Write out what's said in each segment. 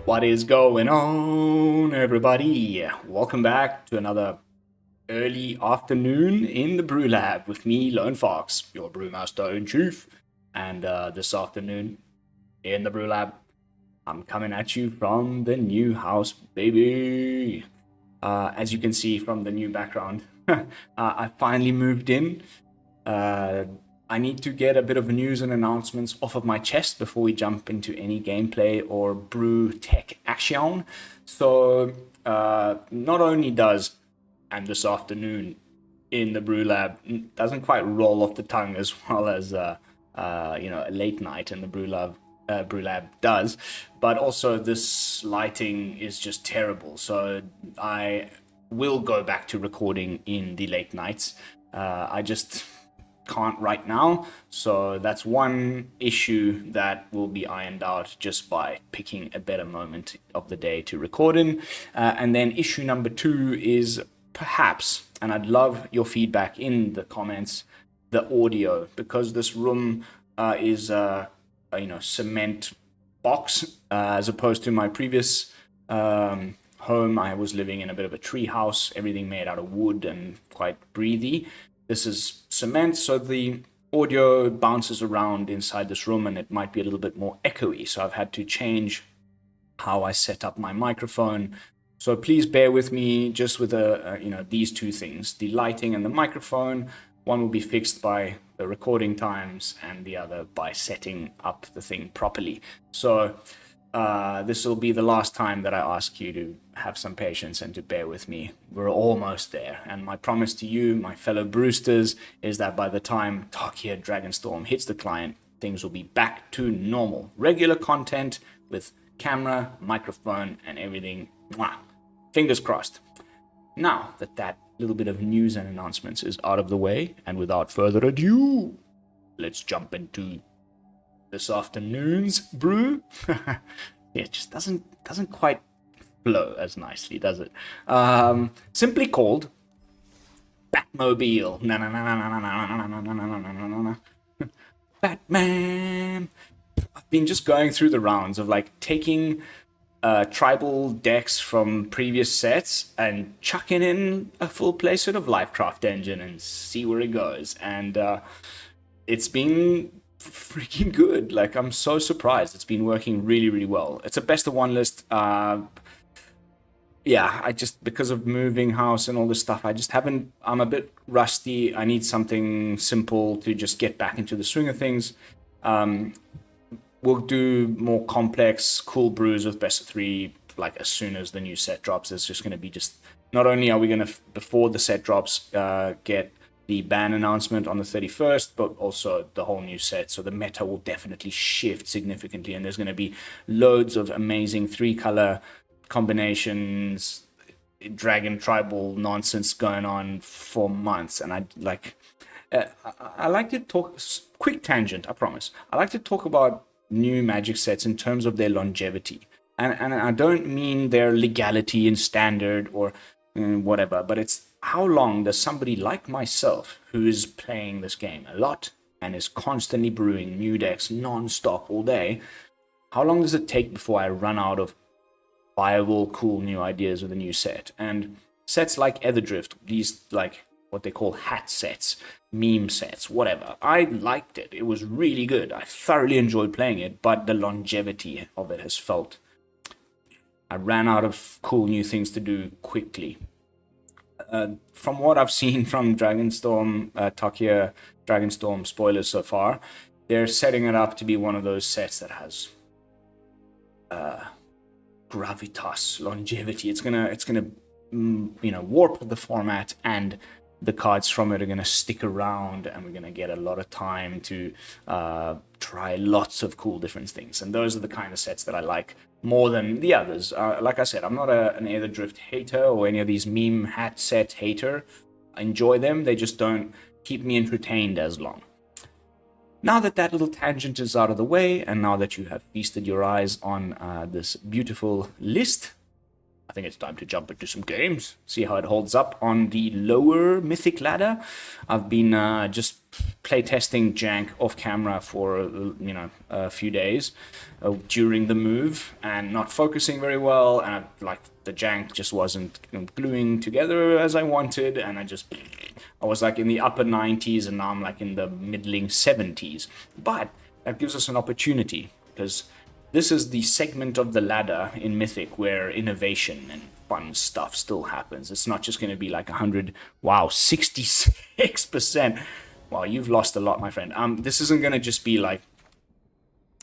What is going on, everybody? Welcome back to another early afternoon in the BrewLab with me, Lone Fox, your brewmaster in chief. And this afternoon in the BrewLab, I'm coming at you from the new house, baby. As you can see from the new background, I finally moved in. I need to get a bit of news and announcements off of my chest before we jump into any gameplay or BrewTech action. So, not only does and this afternoon in the BrewLab doesn't quite roll off the tongue as well as a late night in the BrewLab does, but also this lighting is just terrible. So I will go back to recording in the late nights. I just can't right now, so that's one issue that will be ironed out just by picking a better moment of the day to record in. And then issue number two is perhaps, and I'd love your feedback in the comments, the audio, because this room is cement box as opposed to my previous home. I was living in a bit of a tree house, everything made out of wood and quite breathy. This is cement, so the audio bounces around inside this room and it might be a little bit more echoey. So I've had to change how I set up my microphone. So please bear with me just with these two things, the lighting and the microphone. One will be fixed by the recording times and the other by setting up the thing properly. So this will be the last time that I ask you to have some patience and to bear with me. We're almost there. And my promise to you, my fellow Brewsters, is that by the time Tarkia Dragonstorm hits the client, things will be back to normal. Regular content with camera, microphone, and everything. Mwah. Fingers crossed. Now that little bit of news and announcements is out of the way, and without further ado, let's jump into this afternoon's brew. It just doesn't quite flow as nicely, does it? Simply called Batmobile. Batman. I've been just going through the rounds of like taking tribal decks from previous sets and chucking in a full playset of Lifecraft engine and see where it goes. And it's been freaking good. Like, I'm so surprised. It's been working really, really well. It's a best of one list. I just, because of moving house and all this stuff, I'm a bit rusty. I need something simple to just get back into the swing of things. We'll do more complex, cool brews with best of three, like as soon as the new set drops. It's just going to be not only are we going to, before the set drops, get the ban announcement on the 31st, but also the whole new set. So the meta will definitely shift significantly, and there's going to be loads of amazing 3-color combinations, dragon tribal nonsense going on for months. And I like to talk, quick tangent, I promise. I like to talk about new Magic sets in terms of their longevity. And I don't mean their legality and standard or whatever, but it's how long does somebody like myself, who is playing this game a lot and is constantly brewing new decks non-stop all day, how long does it take before I run out of viable, cool new ideas with a new set? And sets like Etherdrift, these like what they call hat sets, meme sets, whatever, I liked it. It was really good. I thoroughly enjoyed playing it, but the longevity of it has felt I ran out of cool new things to do quickly. From what I've seen from Dragonstorm, Tarkia Dragonstorm spoilers so far, they're setting it up to be one of those sets that has gravitas, longevity. It's gonna warp the format, and the cards from it are gonna stick around, and we're gonna get a lot of time to try lots of cool different things. And those are the kind of sets that I like more than the others. Like I said, I'm not an Aetherdrift hater or any of these meme hat set hater. I enjoy them, they just don't keep me entertained as long. Now that little tangent is out of the way, and now that you have feasted your eyes on this beautiful list, I think it's time to jump into some games, see how it holds up on the lower Mythic ladder. I've been just playtesting Jank off camera for a few days during the move, and not focusing very well, and like the Jank just wasn't gluing together as I wanted, and I was like in the upper 90s, and now I'm like in the middling 70s. But that gives us an opportunity, because this is the segment of the ladder in Mythic where innovation and fun stuff still happens. It's not just going to be like 100, wow, 66%. Wow, you've lost a lot, my friend. This isn't going to just be like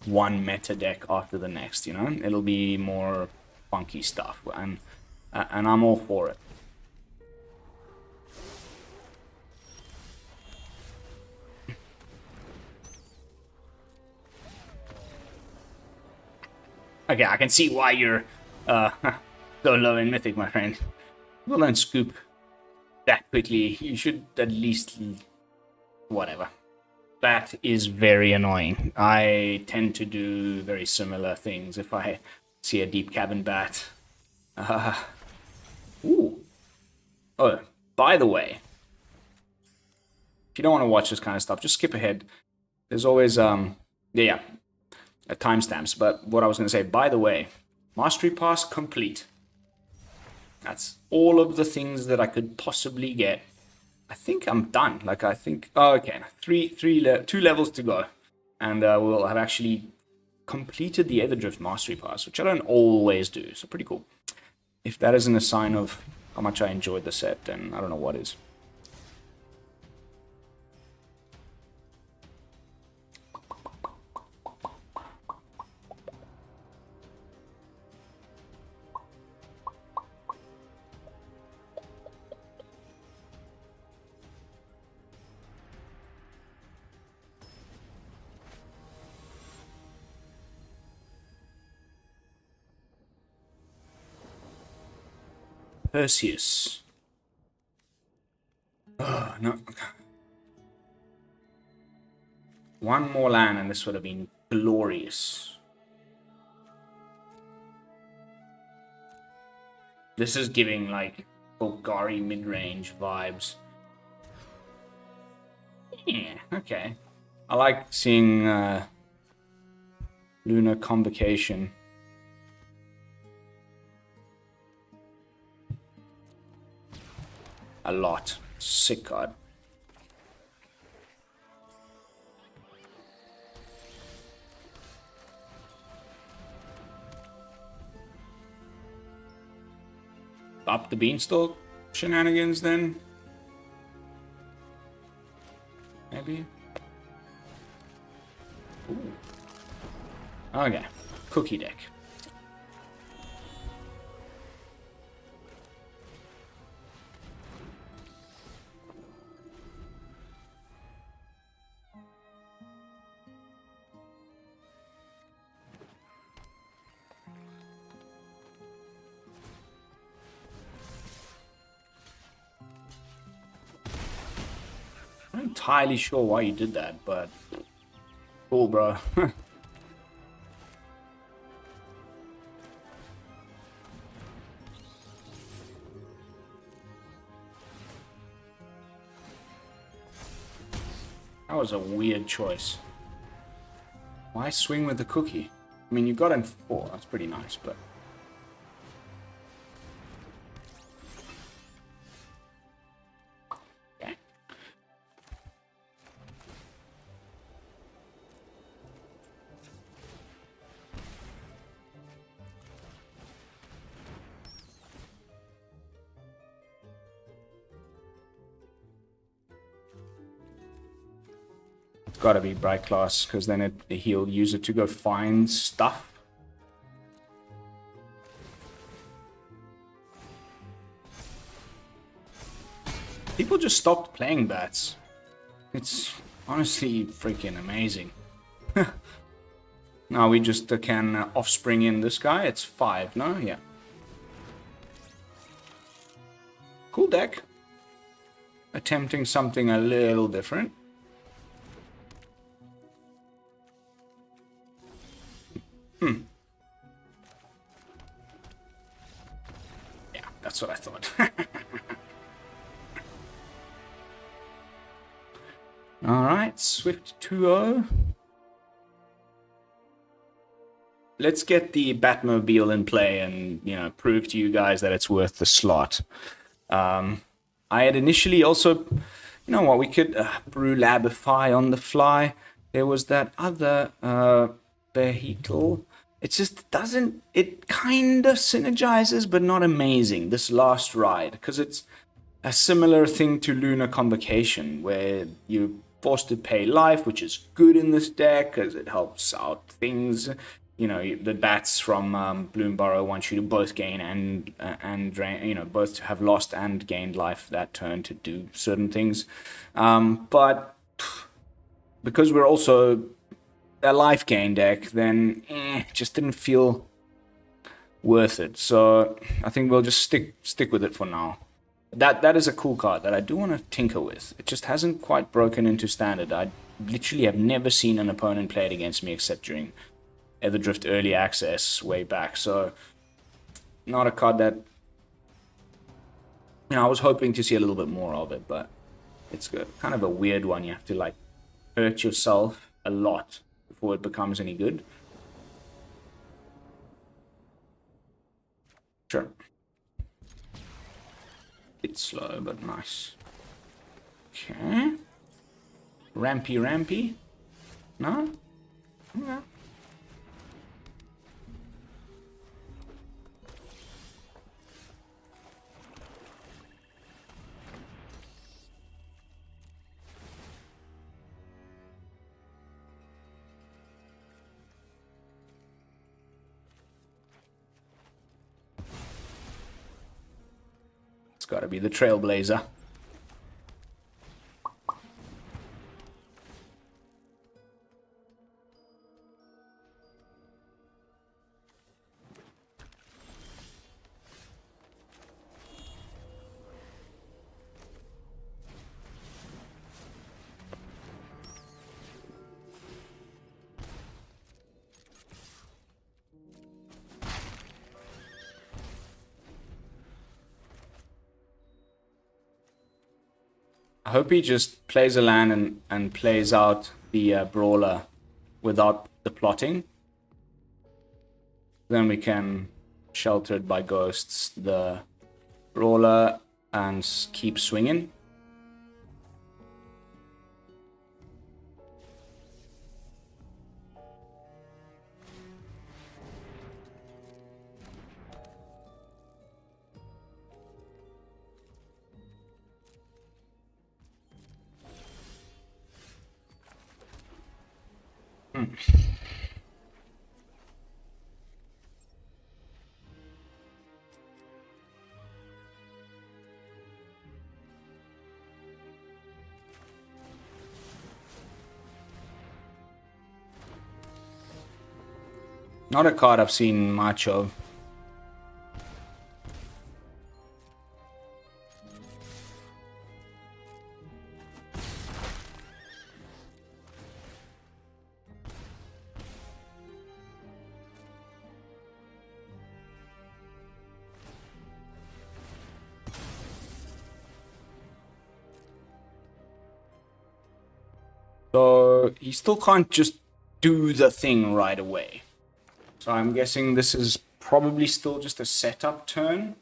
one meta deck after the next, you know? It'll be more funky stuff, and I'm all for it. Okay, I can see why you're so low in Mythic, my friend. Well, don't scoop that quickly. You should at least... whatever. That is very annoying. I tend to do very similar things if I see a deep cabin bat. Ooh. Oh, by the way, if you don't want to watch this kind of stuff, just skip ahead. There's always, timestamps. But what I was going to say, by the way, Mastery Pass complete. That's all of the things that I could possibly get. I think I'm done. Like, I think, oh, okay, two levels to go. And we'll have actually completed the Everdrift Mastery Pass, which I don't always do. So pretty cool. If that isn't a sign of how much I enjoyed the set, then I don't know what is. Perseus. Oh, no. One more land and this would have been glorious. This is giving like Golgari Midrange vibes. Yeah, okay. I like seeing Lunar Convocation. A lot. Sick card. Up the beanstalk shenanigans then? Maybe? Ooh. Okay. Cookie deck. I'm not entirely sure why you did that, but cool, bro. That was a weird choice. Why swing with the cookie? I mean, you got in 4. That's pretty nice, but... okay. It's gotta be Bright Class, because then he'll use it to go find stuff. People just stopped playing bats. It's honestly freaking amazing. Now we just can offspring in this guy. It's 5, no? Yeah. Cool deck. Attempting something a little different. what I thought. Alright, Swift 2-0. Let's get the Batmobile in play and, you know, prove to you guys that it's worth the slot. I had initially also, you know what, we could BrewLabify on the fly. There was that other vehicle. It just doesn't, it kind of synergizes, but not amazing, this last ride, because it's a similar thing to Lunar Convocation, where you're forced to pay life, which is good in this deck, because it helps out things. You know, the bats from Bloom Burrow want you to both gain and drain, you know, both have lost and gained life that turn to do certain things. But because we're also a life gain deck, then just didn't feel worth it. So I think we'll just stick with it for now. That is a cool card that I do want to tinker with. It just hasn't quite broken into standard. I literally have never seen an opponent play it against me except during Everdrift early access way back. So not a card that, you know, I was hoping to see a little bit more of it, but it's good. Kind of a weird one. You have to like hurt yourself a lot before it becomes any good. Sure. Bit slow, but nice. Okay. Rampy. No? Okay. It's gotta be the Trailblazer. I hope he just plays a land and plays out the Brawler without the plotting. Then we can Sheltered by Ghosts the Brawler and keep swinging. Not a card I've seen much of. So he still can't just do the thing right away. So I'm guessing this is probably still just a setup turn.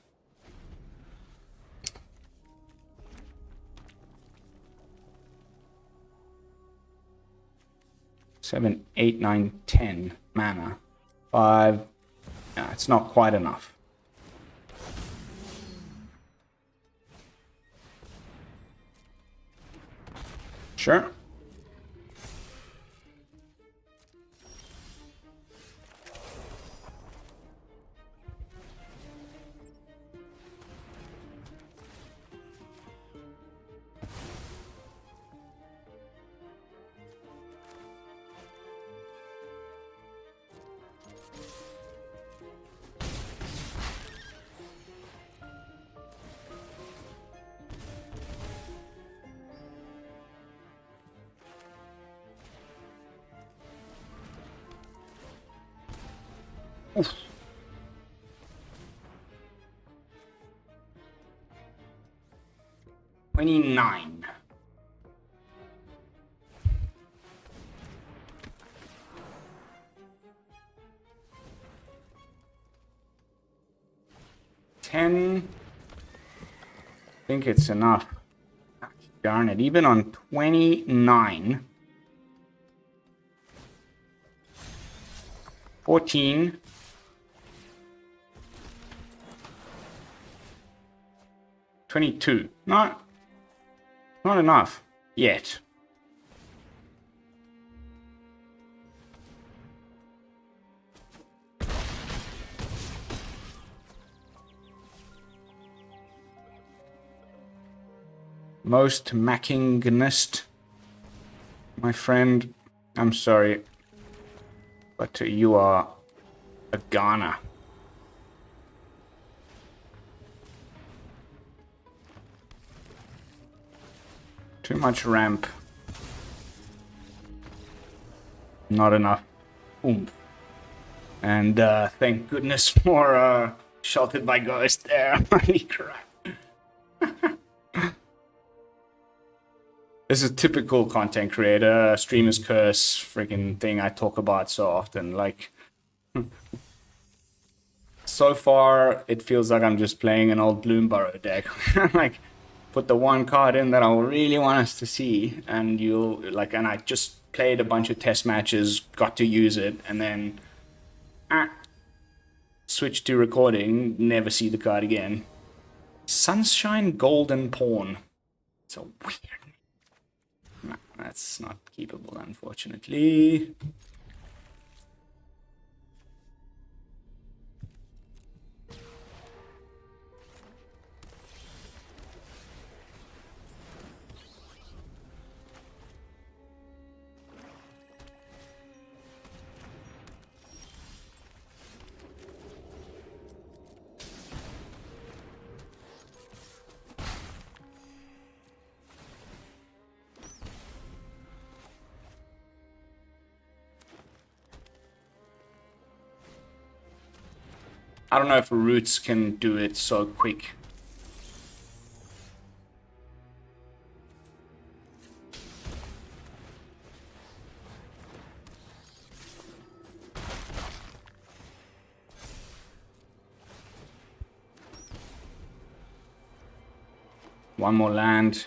Seven, 8, 9, 10 mana. 5. Yeah, it's not quite enough. Sure. Oof. 29. I think it's enough. Darn it, even on 29. 14. 22. Not enough yet. Most Mackingist, my friend, I'm sorry, but you are a Ghana. Too much ramp. Not enough oomph. And thank goodness for Sheltered by Ghost there. Holy crap. This is typical content creator, streamer's curse, freaking thing I talk about so often. Like, so far, it feels like I'm just playing an old Bloomburrow deck. Like, put the one card in that I really want us to see, and and I just played a bunch of test matches, got to use it, and then switch to recording, never see the card again. Sunshine Golden Pawn. It's a weird. No, that's not keepable, unfortunately. I don't know if Roots can do it so quick. One more land.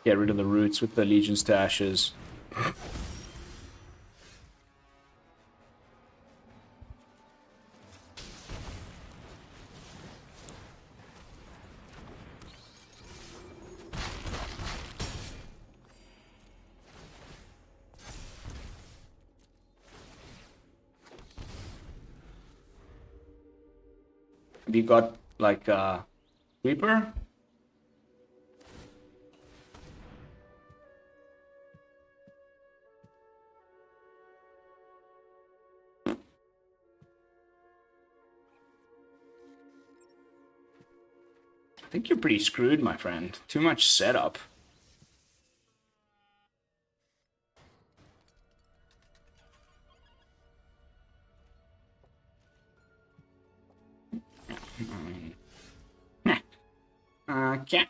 Get rid of the Roots with the Legion's to Ashes. Have you got, like, Reaper? I think you're pretty screwed, my friend. Too much setup. Okay.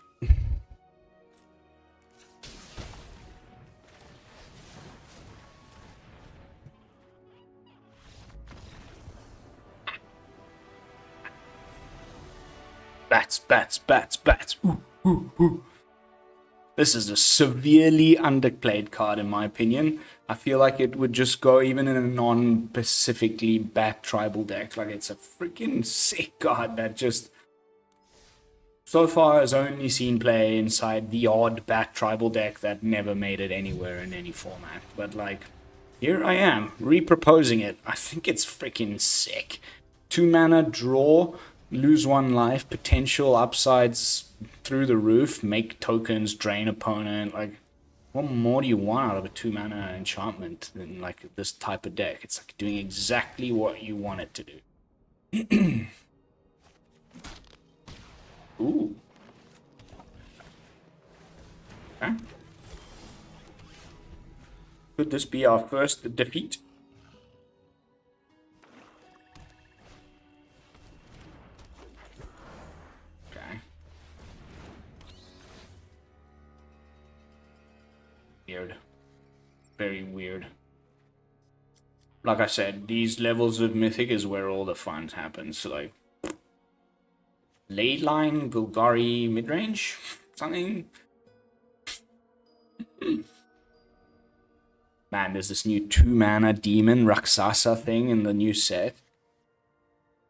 Bats. Ooh. This is a severely underplayed card, in my opinion. I feel like it would just go even in a non-specifically bat tribal deck. Like, it's a freaking sick card that just so far has only seen play inside the odd bat tribal deck that never made it anywhere in any format. But, like, here I am, reproposing it. I think it's freaking sick. 2 mana, draw, lose 1 life, potential upsides through the roof, make tokens, drain opponent. Like, what more do you want out of a 2 mana enchantment than, like, this type of deck? It's like doing exactly what you want it to do. Ooh. Okay. Could this be our first defeat? Okay. very weird. Like I said, these levels of Mythic is where all the fun happens. So like, late line, Golgari Midrange, something. Man, there's this new 2-mana demon Rakdos thing in the new set.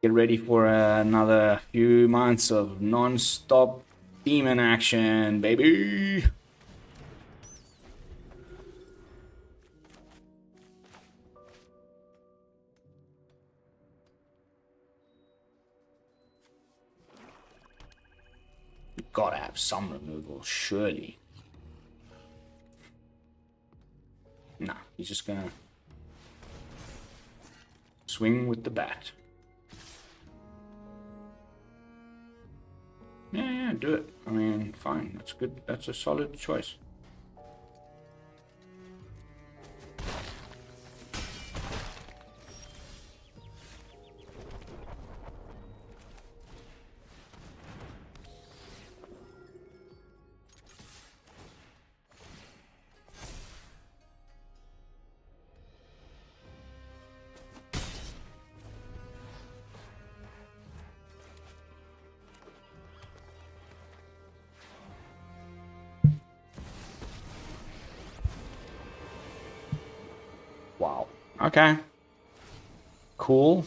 Get ready for another few months of non-stop demon action, baby. Gotta have some removal, surely. Nah, he's just gonna swing with the bat. Yeah, do it. I mean, fine. That's good. That's a solid choice. Wow. Okay. Cool.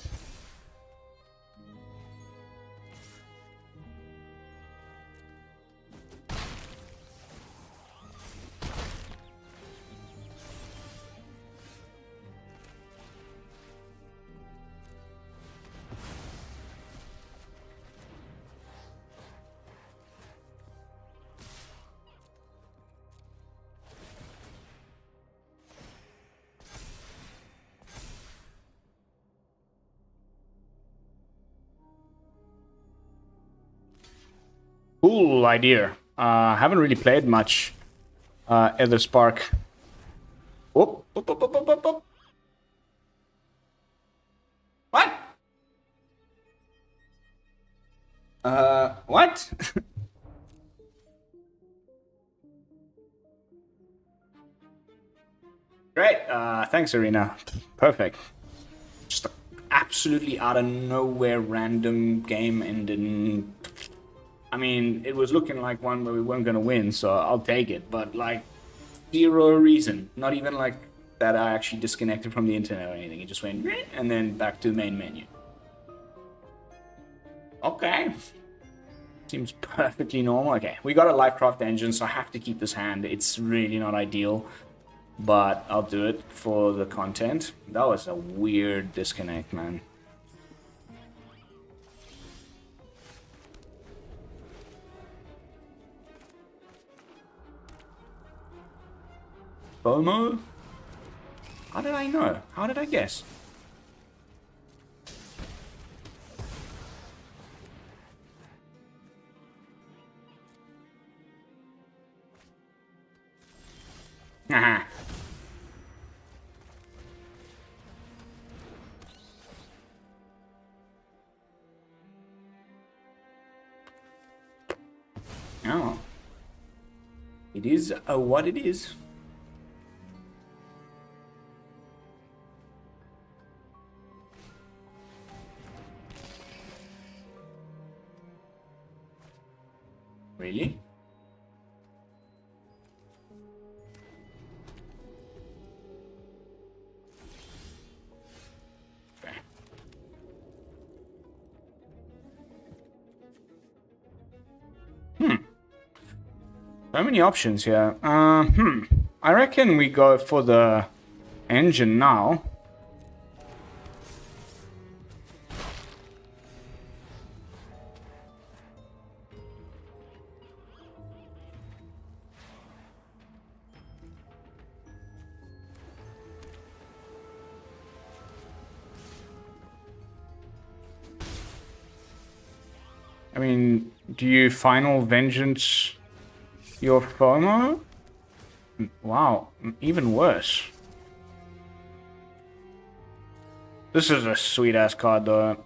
Cool idea. Haven't really played much Ether Spark. Whoop, whoop, whoop, whoop, whoop, whoop. What? What? Great. Thanks, Arena. Perfect. Just absolutely out of nowhere random game ending. I mean, it was looking like one where we weren't gonna win, so I'll take it. But like, zero reason. Not even like that I actually disconnected from the internet or anything. It just went and then back to the main menu. Okay. Seems perfectly normal. Okay, we got a Lifecraft engine, so I have to keep this hand. It's really not ideal, but I'll do it for the content. That was a weird disconnect, man. FOMO? How did I know? How did I guess? Haha. Oh. It is what it is. Really? Okay. So many options here. I reckon we go for the engine now. I mean, do you Final Vengeance your FOMO? Wow, even worse. This is a sweet-ass card, though.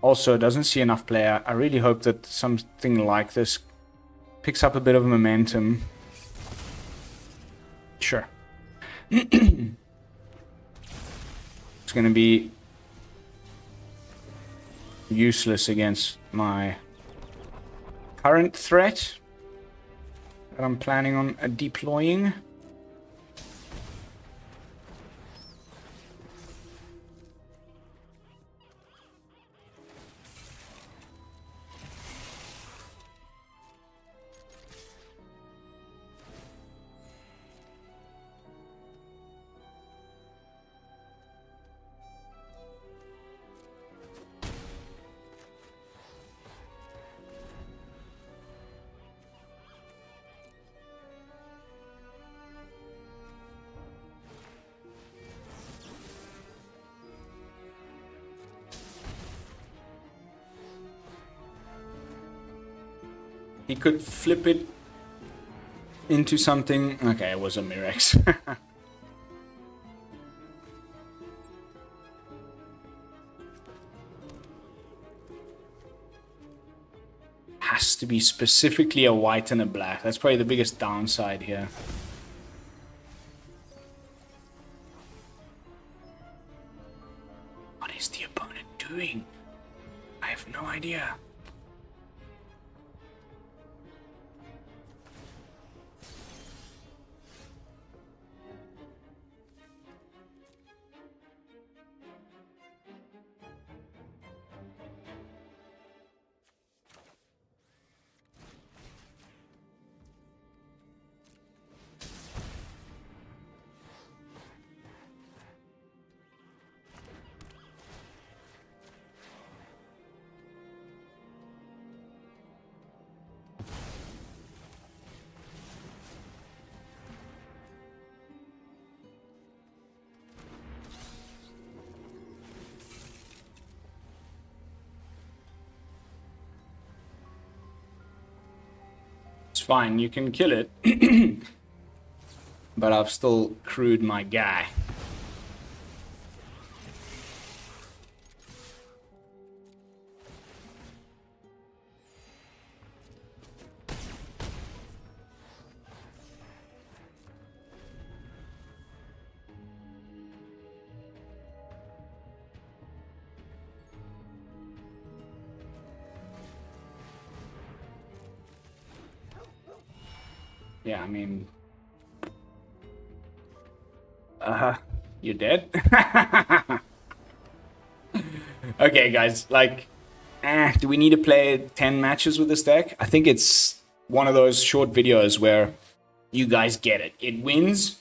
Also, doesn't see enough player. I really hope that something like this picks up a bit of momentum. Sure. It's going to be useless against my current threat that I'm planning on deploying. He could flip it into something. Okay, it was a Mirex. Has to be specifically a white and a black. That's probably the biggest downside here. What is the opponent doing? I have no idea. Fine, you can kill it. But I've still crewed my guy. Yeah, I mean... you're dead? Okay, guys, like... do we need to play 10 matches with this deck? I think it's one of those short videos where you guys get it. It wins.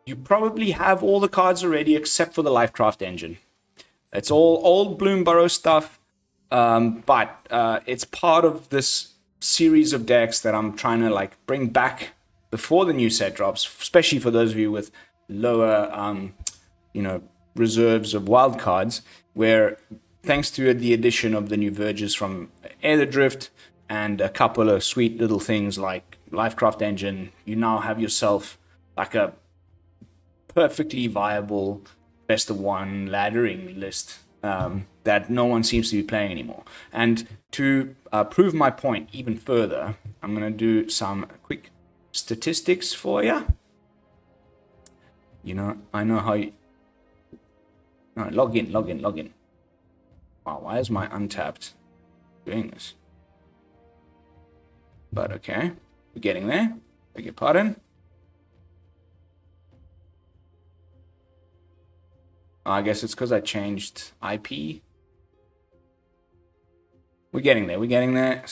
You probably have all the cards already except for the Lifecraft engine. It's all old Bloom Burrow stuff, but it's part of this series of decks that I'm trying to like bring back before the new set drops, especially for those of you with lower, reserves of wild cards, where thanks to the addition of the new Verges from Aether Drift and a couple of sweet little things like Lifecraft Engine, you now have yourself like a perfectly viable best of one laddering list that no one seems to be playing anymore. And to prove my point even further, I'm going to do some quick statistics for you. You know, I know how you... No, log in. Wow, why is my Untapped doing this? But okay, we're getting there. Beg your pardon. I guess it's because I changed IP. We're getting there.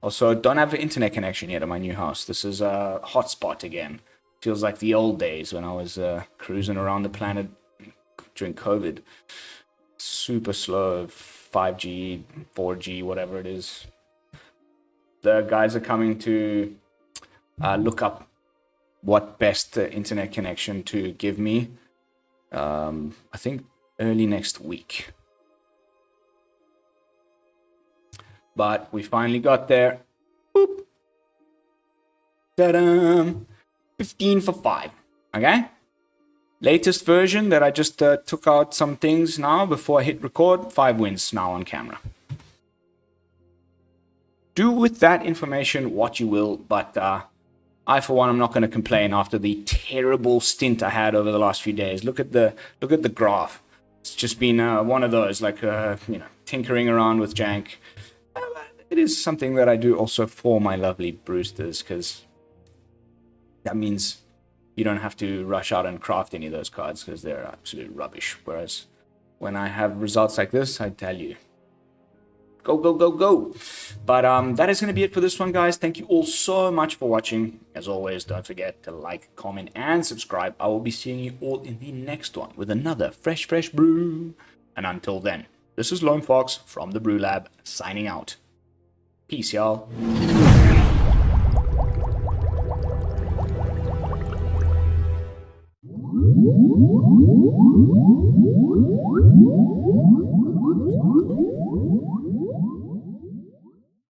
Also, don't have an internet connection yet at my new house. This is a hotspot again. Feels like the old days when I was cruising around the planet during COVID. Super slow, 5G, 4G, whatever it is. The guys are coming to look up what best internet connection to give me. I think early next week. But we finally got there. Boop. Ta-da! 15 for 5. Okay? Latest version that I just took out some things now before I hit record. 5 wins now on camera. Do with that information what you will, but I, for one, am not going to complain after the terrible stint I had over the last few days. Look at the graph. It's just been one of those, like, tinkering around with jank. It is something that I do also for my lovely Brewsters, because that means you don't have to rush out and craft any of those cards, because they're absolute rubbish. Whereas when I have results like this, I tell you, go, go, go, go. But that is going to be it for this one, guys. Thank you all so much for watching. As always, don't forget to like, comment, and subscribe. I will be seeing you all in the next one with another fresh brew. And until then, this is Lone Fox from the BrewLab, signing out. Peace, y'all.